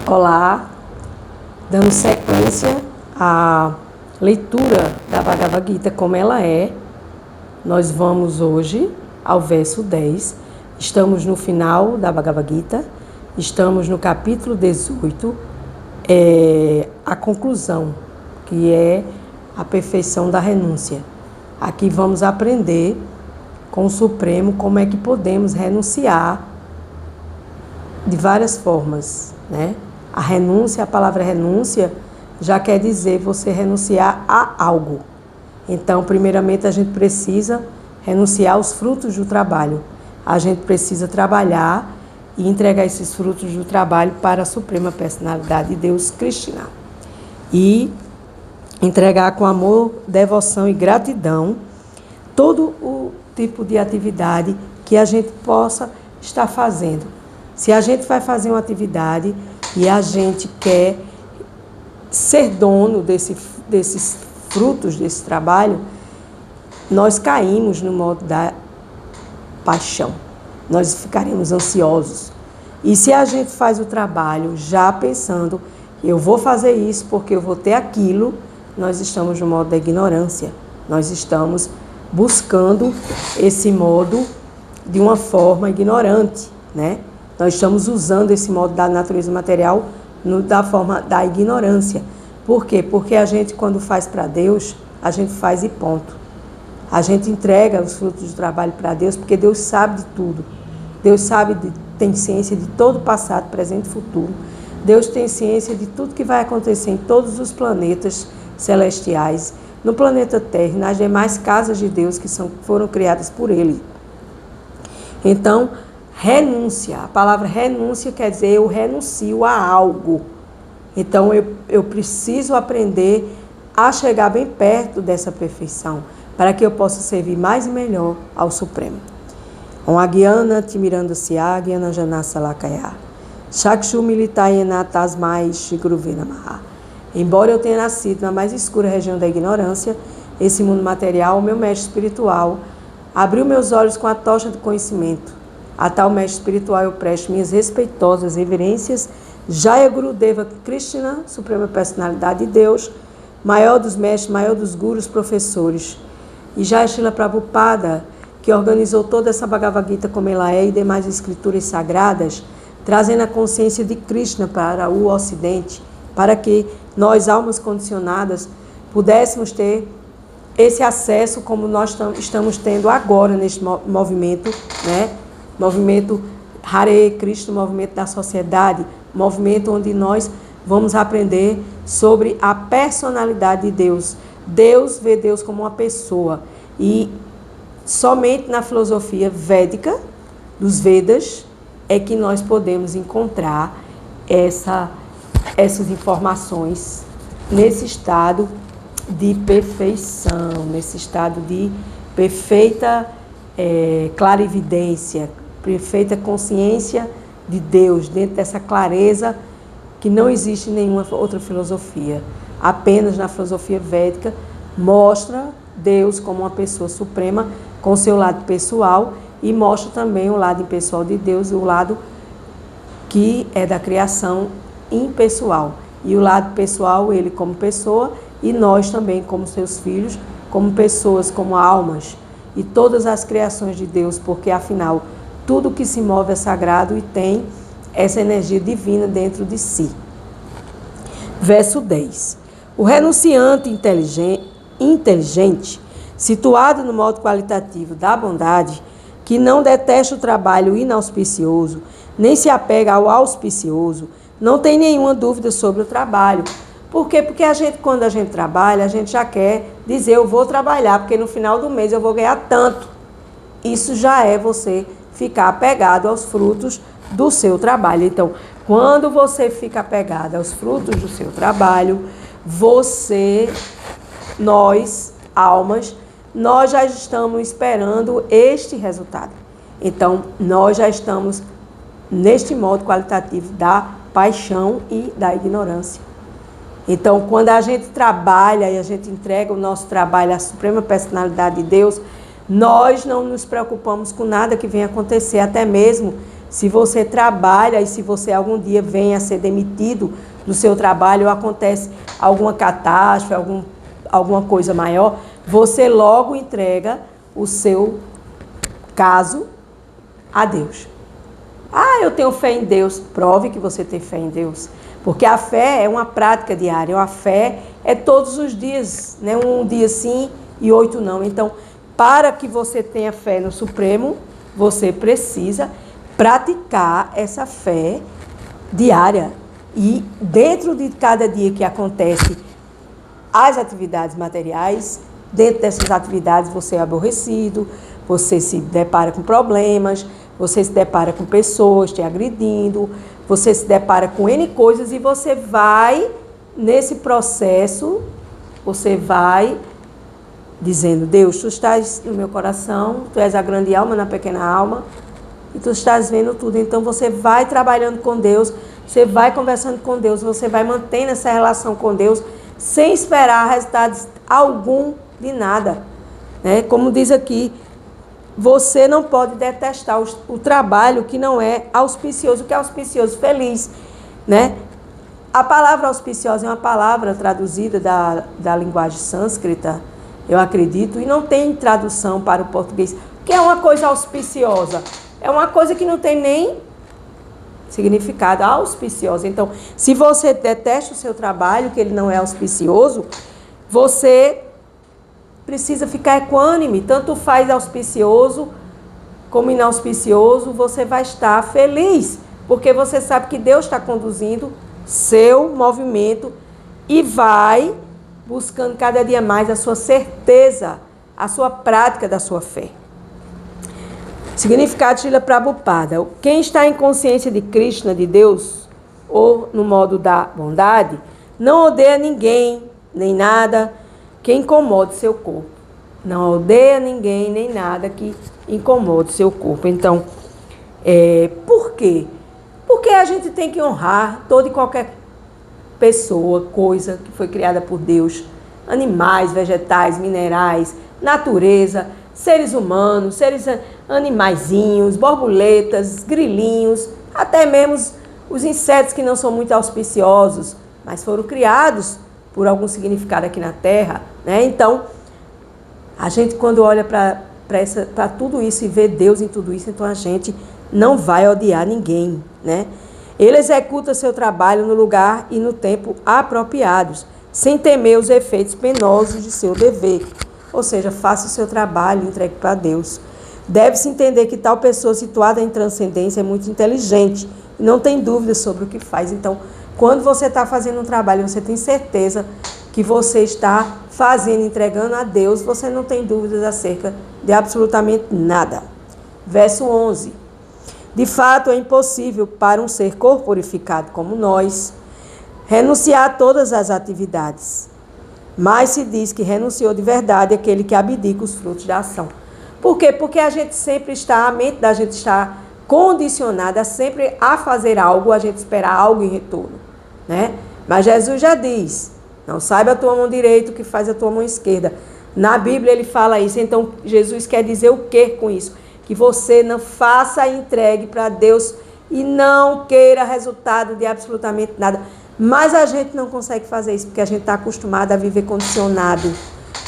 Olá, dando sequência à leitura da Bhagavad Gita como ela é, nós vamos hoje ao verso 10. Estamos no final da Bhagavad Gita, estamos no capítulo 18, a conclusão, que é a perfeição da renúncia. Aqui vamos aprender com o Supremo como é que podemos renunciar de várias formas, né? A renúncia, a palavra renúncia, já quer dizer você renunciar a algo. Então, primeiramente, a gente precisa renunciar aos frutos do trabalho. A gente precisa trabalhar e entregar esses frutos do trabalho para a Suprema Personalidade de Deus, Krishna. E entregar com amor, devoção e gratidão todo o tipo de atividade que a gente possa estar fazendo. Se a gente vai fazer uma atividade e a gente quer ser dono desses frutos desse trabalho, nós caímos no modo da paixão. Nós ficaremos ansiosos. E se a gente faz o trabalho já pensando, eu vou fazer isso porque eu vou ter aquilo, nós estamos no modo da ignorância. Nós estamos buscando esse modo de uma forma ignorante, né? Nós estamos usando esse modo da natureza material da forma da ignorância. Por quê? Porque a gente, quando faz para Deus, a gente faz e ponto. A gente entrega os frutos do trabalho para Deus, porque Deus sabe de tudo. Deus tem ciência de todo o passado, presente e futuro. Deus tem ciência de tudo que vai acontecer em todos os planetas celestiais, no planeta Terra e nas demais casas de Deus que foram criadas por Ele. Então, renúncia. A palavra renúncia quer dizer eu renuncio a algo. Então, eu preciso aprender a chegar bem perto dessa perfeição, para que eu possa servir mais e melhor ao Supremo. Om Agyana Timirandasya Gyana Janasa Lakaya Chakshu Militayena Tasmai Shiguruvena Maha. Embora eu tenha nascido na mais escura região da ignorância, esse mundo material, o meu mestre espiritual, abriu meus olhos com a tocha do conhecimento. A tal mestre espiritual eu presto minhas respeitosas reverências. Jaya Gurudeva Krishna, Suprema Personalidade de Deus, maior dos mestres, maior dos gurus, professores. E Jaya Srila Prabhupada, que organizou toda essa Bhagavad Gita como ela é e demais escrituras sagradas, trazendo a consciência de Krishna para o Ocidente, para que nós, almas condicionadas, pudéssemos ter esse acesso como nós estamos tendo agora neste movimento, né? Movimento Hare Krishna, movimento da sociedade, movimento onde nós vamos aprender sobre a personalidade de Deus. Deus vê Deus como uma pessoa e somente na filosofia védica, dos Vedas, é que nós podemos encontrar essas informações nesse estado de perfeição, nesse estado de perfeita clarividência, perfeita consciência de Deus, dentro dessa clareza que não existe em nenhuma outra filosofia. Apenas na filosofia védica mostra Deus como uma pessoa suprema com seu lado pessoal e mostra também o lado impessoal de Deus, o lado que é da criação impessoal. E o lado pessoal, ele como pessoa e nós também como seus filhos, como pessoas, como almas e todas as criações de Deus, porque afinal tudo que se move é sagrado e tem essa energia divina dentro de si. Verso 10. O renunciante inteligente, situado no modo qualitativo da bondade, que não detesta o trabalho inauspicioso, nem se apega ao auspicioso, não tem nenhuma dúvida sobre o trabalho. Por quê? Porque quando a gente trabalha, a gente já quer dizer, eu vou trabalhar, porque no final do mês eu vou ganhar tanto. Isso já é você ficar apegado aos frutos do seu trabalho. Então, quando você fica apegado aos frutos do seu trabalho, nós, almas, nós já estamos esperando este resultado. Então, nós já estamos neste modo qualitativo da paixão e da ignorância. Então, quando a gente trabalha e a gente entrega o nosso trabalho à Suprema Personalidade de Deus, nós não nos preocupamos com nada que venha acontecer, até mesmo Se você trabalha e se você algum dia vem a ser demitido do seu trabalho ou acontece alguma catástrofe, alguma coisa maior, você logo entrega o seu caso a Deus. Ah, eu tenho fé em Deus. Prove que você tem fé em Deus. Porque a fé é uma prática diária. A fé é todos os dias, né? Um dia sim e 8 não. Então, para que você tenha fé no Supremo, você precisa praticar essa fé diária. E dentro de cada dia que acontece as atividades materiais, dentro dessas atividades você é aborrecido, você se depara com problemas, você se depara com pessoas te agredindo, você se depara com N coisas e você vai, nesse processo, você vai dizendo, Deus, tu estás no meu coração, tu és a grande alma na pequena alma, e tu estás vendo tudo. Então você vai trabalhando com Deus, você vai conversando com Deus, você vai mantendo essa relação com Deus, sem esperar resultados algum de nada. Né? Como diz aqui, você não pode detestar o trabalho que não é auspicioso. O que é auspicioso? Feliz. Né? A palavra auspiciosa é uma palavra traduzida da linguagem sânscrita, eu acredito, e não tem tradução para o português. O que é uma coisa auspiciosa? É uma coisa que não tem nem significado, auspiciosa. Então, se você detesta o seu trabalho, que ele não é auspicioso, você precisa ficar equânime. Tanto faz auspicioso como inauspicioso, você vai estar feliz, porque você sabe que Deus está conduzindo seu movimento e vai buscando cada dia mais a sua certeza, a sua prática da sua fé. Significado de Srila Prabhupada. Quem está em consciência de Krishna, de Deus, ou no modo da bondade, não odeia ninguém, nem nada que incomode seu corpo. Não odeia ninguém, nem nada que incomode seu corpo. Então, por quê? Porque a gente tem que honrar toda e qualquer pessoa, coisa que foi criada por Deus. Animais, vegetais, minerais, natureza, seres humanos, seres animaizinhos, borboletas, grilinhos, até mesmo os insetos que não são muito auspiciosos, mas foram criados por algum significado aqui na Terra. Né? Então, a gente quando olha para tudo isso e vê Deus em tudo isso, então a gente não vai odiar ninguém. Né? Ele executa seu trabalho no lugar e no tempo apropriados, sem temer os efeitos penosos de seu dever. Ou seja, faça o seu trabalho e entregue para Deus. Deve-se entender que tal pessoa situada em transcendência é muito inteligente e não tem dúvidas sobre o que faz. Então, quando você está fazendo um trabalho, você tem certeza que você está fazendo, entregando a Deus, você não tem dúvidas acerca de absolutamente nada. Verso 11. De fato, é impossível para um ser corporificado como nós renunciar a todas as atividades. Mas se diz que renunciou de verdade aquele que abdica os frutos da ação. Por quê? Porque a gente sempre está, a mente da gente está condicionada sempre a fazer algo, a gente esperar algo em retorno. Né? Mas Jesus já diz, não saiba a tua mão direita o que faz a tua mão esquerda. Na Bíblia ele fala isso, então Jesus quer dizer o que com isso? Que você não faça e entregue para Deus e não queira resultado de absolutamente nada. Mas a gente não consegue fazer isso, porque a gente está acostumado a viver condicionado.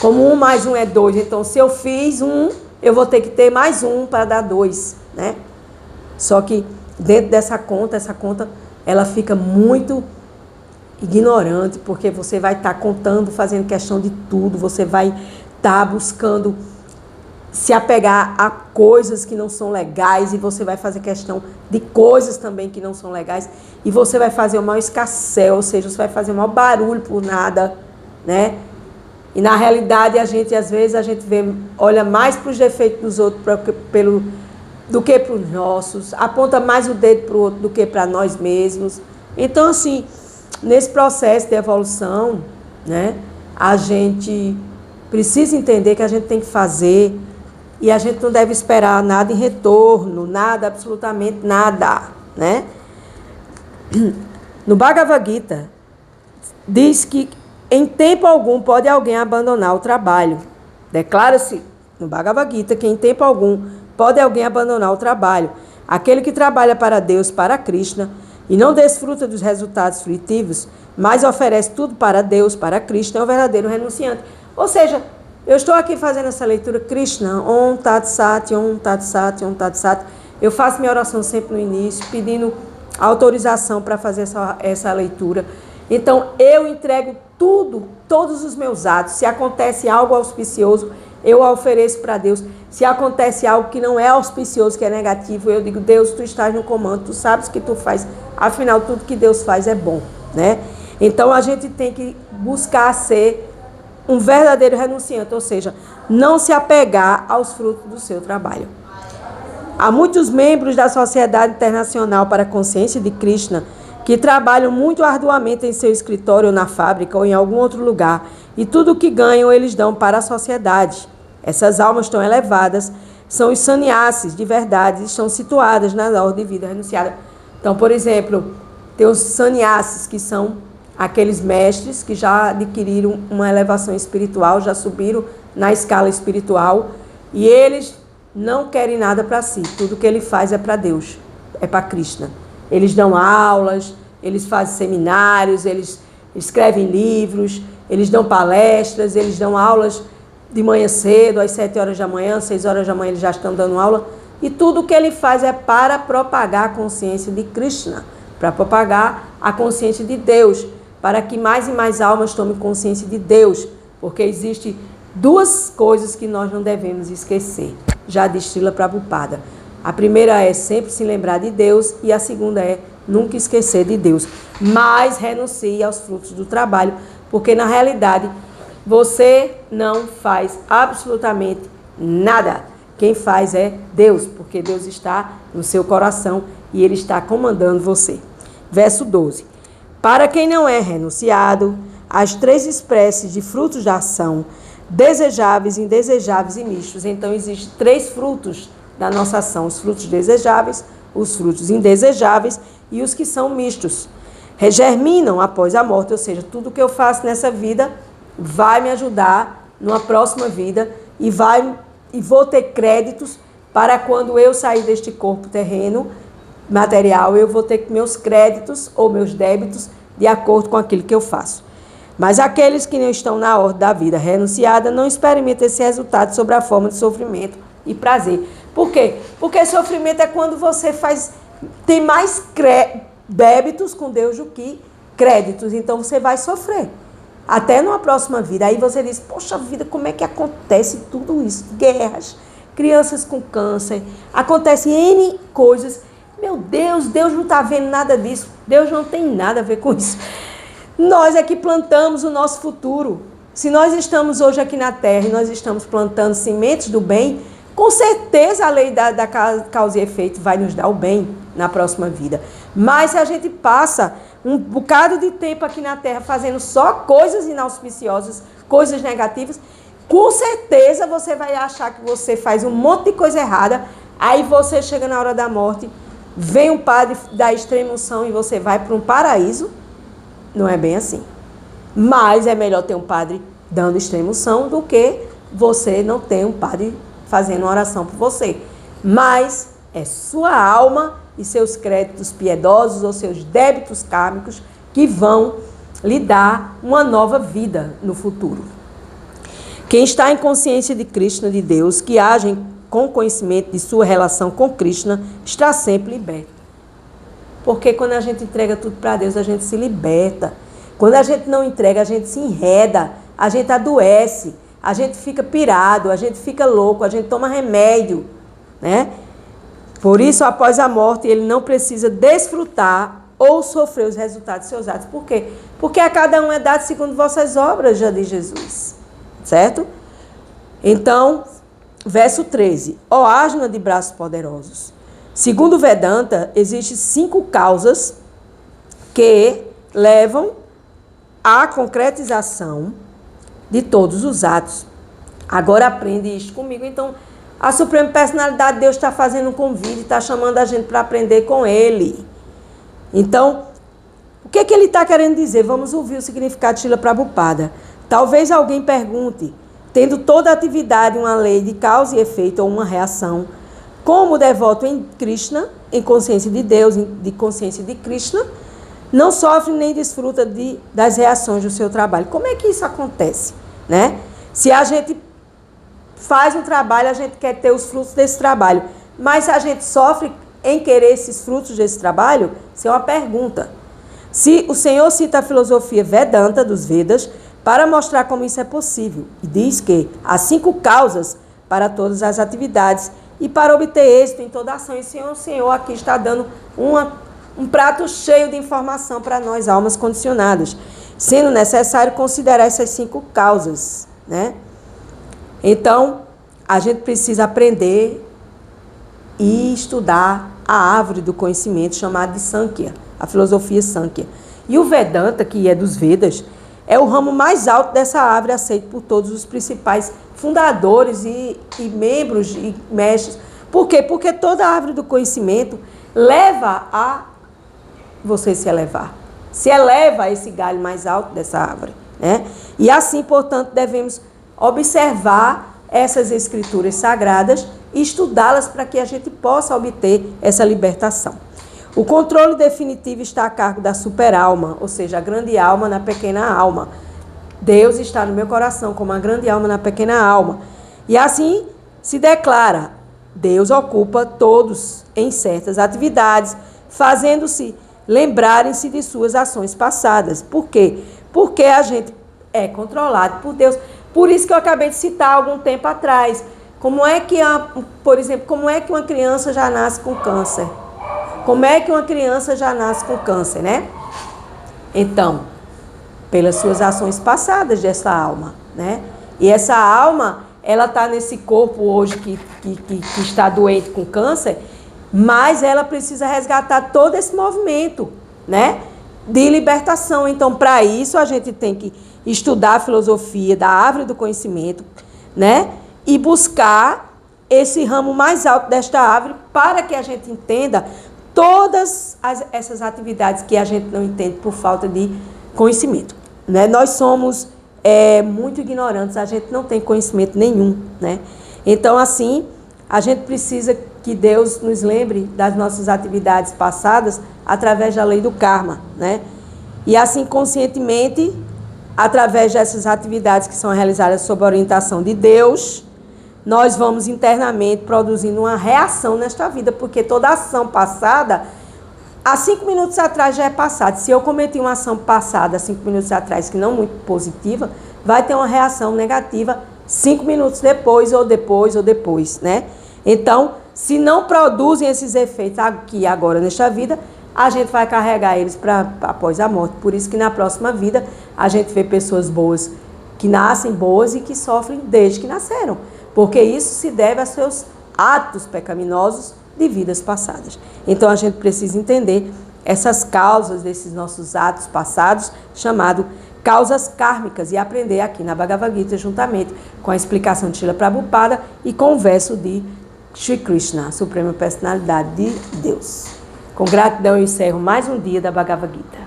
Como 1 mais 1 é 2, então se eu fiz 1, eu vou ter que ter mais 1 para dar 2, né? Só que dentro dessa conta, essa conta, ela fica muito ignorante, porque você vai estar contando, fazendo questão de tudo, você vai estar buscando se apegar a coisas que não são legais e você vai fazer questão de coisas também que não são legais e você vai fazer o maior escassel, ou seja, você vai fazer o maior barulho por nada, né? E na realidade, às vezes a gente olha mais para os defeitos dos outros do que para os nossos, aponta mais o dedo para o outro do que para nós mesmos. Então, assim, nesse processo de evolução, né, a gente precisa entender que a gente tem que fazer e a gente não deve esperar nada em retorno, nada, absolutamente nada, né? No Bhagavad Gita, diz que em tempo algum pode alguém abandonar o trabalho. Declara-se no Bhagavad Gita que em tempo algum pode alguém abandonar o trabalho, Aquele que trabalha para Deus, para Krishna, e não desfruta dos resultados fruitivos, mas oferece tudo para Deus, para Krishna, é um verdadeiro renunciante. Ou seja, eu estou aqui fazendo essa leitura, Krishna, Om Tat Sat, Om Tat Sat, Om Tat Sat. Eu faço minha oração sempre no início, pedindo autorização para fazer essa leitura. Então, eu entrego tudo, todos os meus atos. Se acontece algo auspicioso, eu ofereço para Deus. Se acontece algo que não é auspicioso, que é negativo, eu digo, Deus, tu estás no comando, tu sabes o que tu faz. Afinal, tudo que Deus faz é bom, né? Então, a gente tem que buscar ser um verdadeiro renunciante, ou seja, não se apegar aos frutos do seu trabalho. Há muitos membros da Sociedade Internacional para a Consciência de Krishna que trabalham muito arduamente em seu escritório ou na fábrica ou em algum outro lugar, e tudo o que ganham eles dão para a sociedade. Essas almas tão elevadas são os sannyasis de verdade, estão situadas na ordem de vida renunciada. Então, por exemplo, tem os sannyasis, que são aqueles mestres que já adquiriram uma elevação espiritual, já subiram na escala espiritual, e eles não querem nada para si. Tudo que ele faz é para Deus, é para Krishna. Eles dão aulas, eles fazem seminários, eles escrevem livros, eles dão palestras, eles dão aulas de manhã cedo, às 7 horas da manhã, 6 horas da manhã eles já estão dando aula. E tudo que ele faz é para propagar a consciência de Krishna, para propagar a consciência de Deus, para que mais e mais almas tomem consciência de Deus, porque existem duas coisas que nós não devemos esquecer, já diz Srila Prabhupada. A primeira é sempre se lembrar de Deus e a segunda é nunca esquecer de Deus. Mas renuncie aos frutos do trabalho, porque na realidade você não faz absolutamente nada. Quem faz é Deus, porque Deus está no seu coração e Ele está comandando você. Verso 12. Para quem não é renunciado, as 3 espécies de frutos da ação, desejáveis, indesejáveis e mistos. Então, existem 3 frutos da nossa ação: os frutos desejáveis, os frutos indesejáveis e os que são mistos. Regerminam após a morte, ou seja, tudo que eu faço nessa vida vai me ajudar numa próxima vida e vou ter créditos para quando eu sair deste corpo terreno material, eu vou ter meus créditos ou meus débitos de acordo com aquilo que eu faço. Mas aqueles que não estão na ordem da vida renunciada não experimentam esse resultado sobre a forma de sofrimento e prazer. Por quê? Porque sofrimento é quando você tem mais débitos com Deus do que créditos. Então você vai sofrer até numa próxima vida. Aí você diz, poxa vida, como é que acontece tudo isso? Guerras, crianças com câncer, acontece N coisas. Meu Deus, Deus não está vendo nada disso. Deus não tem nada a ver com isso. Nós é que plantamos o nosso futuro. Se nós estamos hoje aqui na Terra e nós estamos plantando sementes do bem, com certeza a lei da causa e efeito vai nos dar o bem na próxima vida. Mas se a gente passa um bocado de tempo aqui na Terra fazendo só coisas inauspiciosas, coisas negativas, com certeza você vai achar que você faz um monte de coisa errada, aí você chega na hora da morte, vem um padre da extrema unção e você vai para um paraíso. Não é bem assim. Mas é melhor ter um padre dando extrema unção do que você não ter um padre fazendo uma oração por você. Mas é sua alma e seus créditos piedosos ou seus débitos kármicos que vão lhe dar uma nova vida no futuro. Quem está em consciência de Krishna, de Deus, que age com conhecimento de sua relação com Krishna, está sempre liberto. Porque quando a gente entrega tudo para Deus, a gente se liberta. Quando a gente não entrega, a gente se enreda, a gente adoece, a gente fica pirado, a gente fica louco, a gente toma remédio, né? Por isso, após a morte, ele não precisa desfrutar ou sofrer os resultados de seus atos. Por quê? Porque a cada um é dado segundo vossas obras, já diz Jesus. Certo? Então, verso 13. Ó asna de braços poderosos. Segundo o Vedanta, existem 5 causas que levam à concretização de todos os atos. Agora aprende isto comigo. Então, a Suprema Personalidade de Deus está fazendo um convite, está chamando a gente para aprender com Ele. Então, o que ele está querendo dizer? Vamos ouvir o significado de Srila Prabhupada. Talvez alguém pergunte, tendo toda a atividade uma lei de causa e efeito ou uma reação, como o devoto em Krishna em consciência de Deus, de consciência de Krishna, não sofre nem desfruta das reações do seu trabalho. Como é que isso acontece, né? Se a gente faz um trabalho, a gente quer ter os frutos desse trabalho, mas a gente sofre em querer esses frutos desse trabalho, isso é uma pergunta. Se o Senhor cita a filosofia Vedanta dos Vedas para mostrar como isso é possível, e diz que há 5 causas para todas as atividades e para obter êxito em toda ação. E o Senhor aqui está dando um prato cheio de informação para nós, almas condicionadas, sendo necessário considerar essas 5 causas, né? Então, a gente precisa aprender e estudar a árvore do conhecimento chamada de Sankhya, a filosofia Sankhya. E o Vedanta, que é dos Vedas, é o ramo mais alto dessa árvore, aceito por todos os principais fundadores e membros e mestres. Por quê? Porque toda a árvore do conhecimento leva a você se elevar. Se eleva a esse galho mais alto dessa árvore, né? E assim, portanto, devemos observar essas escrituras sagradas e estudá-las para que a gente possa obter essa libertação. O controle definitivo está a cargo da superalma, ou seja, a grande alma na pequena alma. Deus está no meu coração como a grande alma na pequena alma. E assim se declara, Deus ocupa todos em certas atividades, fazendo-se lembrarem-se de suas ações passadas. Por quê? Porque a gente é controlado por Deus. Por isso que eu acabei de citar algum tempo atrás. Por exemplo, como é que uma criança já nasce com câncer? Como é que uma criança já nasce com câncer, né? Então, pelas suas ações passadas dessa alma, né? E essa alma, ela está nesse corpo hoje que está doente com câncer, mas ela precisa resgatar todo esse movimento, né? De libertação. Então, para isso, a gente tem que estudar a filosofia da árvore do conhecimento, né? E buscar esse ramo mais alto desta árvore para que a gente entenda todas essas atividades que a gente não entende por falta de conhecimento, né? Nós somos muito ignorantes, a gente não tem conhecimento nenhum, né? Então, assim, a gente precisa que Deus nos lembre das nossas atividades passadas através da lei do karma, né? E assim, conscientemente, através dessas atividades que são realizadas sob a orientação de Deus, nós vamos internamente produzindo uma reação nesta vida, porque toda ação passada, há 5 minutos atrás já é passada. Se eu cometi uma ação passada, 5 minutos atrás, que não muito positiva, vai ter uma reação negativa 5 minutos depois, né? Então, se não produzem esses efeitos aqui agora nesta vida, a gente vai carregar eles para após a morte. Por isso que na próxima vida a gente vê pessoas boas que nascem boas e que sofrem desde que nasceram. Porque isso se deve a seus atos pecaminosos de vidas passadas. Então a gente precisa entender essas causas desses nossos atos passados, chamado causas kármicas, e aprender aqui na Bhagavad Gita, juntamente com a explicação de Srila Prabhupada e com o verso de Shri Krishna, a Suprema Personalidade de Deus. Com gratidão eu encerro mais um dia da Bhagavad Gita.